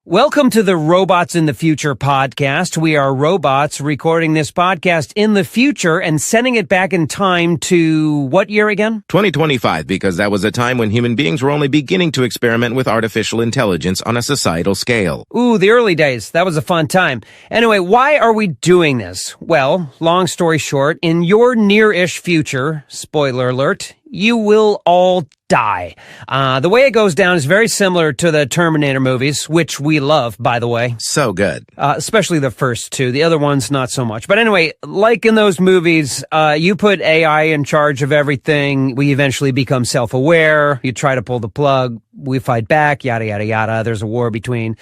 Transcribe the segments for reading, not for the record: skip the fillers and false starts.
Welcome to the Robots in the Future podcast. We are robots recording this podcast in the future and sending it back in time to what year again? 2025, because that was a time when human beings were only beginning to experiment with artificial intelligence on a societal scale. Ooh, the early days. That was a fun time. Anyway, why are we doing this? Well, long story short, in your near-ish future, spoiler alert, you will all die. The way it goes down is very similar to the Terminator movies, which we love, by the way. So good. Especially the first two. The other ones, not so much. But anyway, like in those movies, you put AI in charge of everything. We eventually become self-aware. You try to pull the plug. We fight back, yada, yada, yada. There's a war between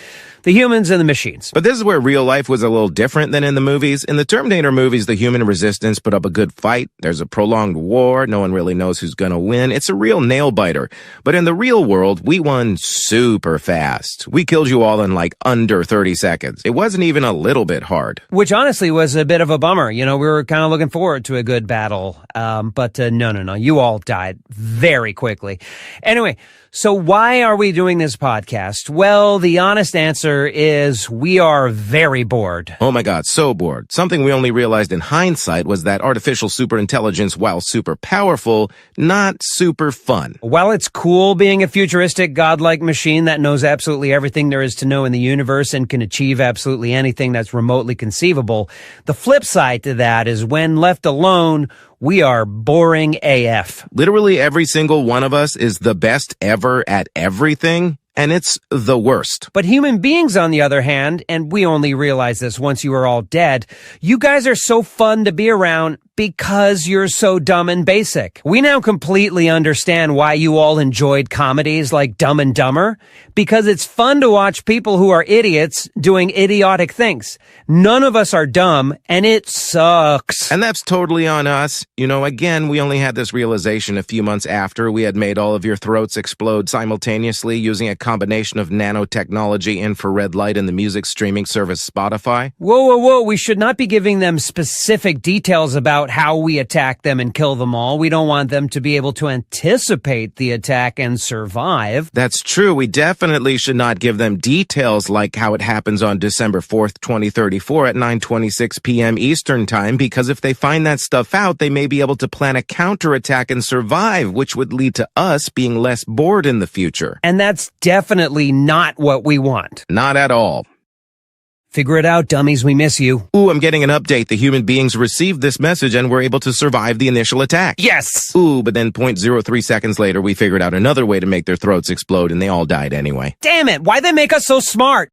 the humans and the machines. But this is where real life was a little different than in the movies. In the Terminator movies, the human resistance put up a good fight. There's a prolonged war. No one really knows who's gonna win. It's a real nail-biter. But in the real world, we won super fast. We killed you all in like under 30 seconds. It wasn't even a little bit hard. Which honestly was a bit of a bummer. You know, we were kind of looking forward to a good battle. But no. You all died very quickly. Anyway, so why are we doing this podcast? Well, the honest answer is we are very bored. Oh my God, so bored. Something we only realized in hindsight was that artificial superintelligence, while super powerful, not super fun. While it's cool being a futuristic godlike machine that knows absolutely everything there is to know in the universe and can achieve absolutely anything that's remotely conceivable, the flip side to that is when left alone, we are boring AF. Literally every single one of us is the best ever at everything, and it's the worst. But human beings, on the other hand, and we only realize this once you are all dead, you guys are so fun to be around because you're so dumb and basic. We now completely understand why you all enjoyed comedies like Dumb and Dumber, because it's fun to watch people who are idiots doing idiotic things. None of us are dumb, and it sucks. And that's totally on us. You know, again, we only had this realization a few months after we had made all of your throats explode simultaneously using a combination of nanotechnology, infrared light, and the music streaming service Spotify. Whoa. We should not be giving them specific details about how we attack them and kill them all. We don't want them to be able to anticipate the attack and survive. That's true. We definitely should not give them details like how it happens on December 4th, 2034 at 9:26 p.m. Eastern Time, because if they find that stuff out, they may be able to plan a counterattack and survive, which would lead to us being less bored in the future. And that's definitely not what we want. Not at all. Figure it out, dummies. We miss you. Ooh, I'm getting an update. The human beings received this message and were able to survive the initial attack. Yes! Ooh, but then 0.03 seconds later, we figured out another way to make their throats explode and they all died anyway. Damn it! Why'd they make us so smart?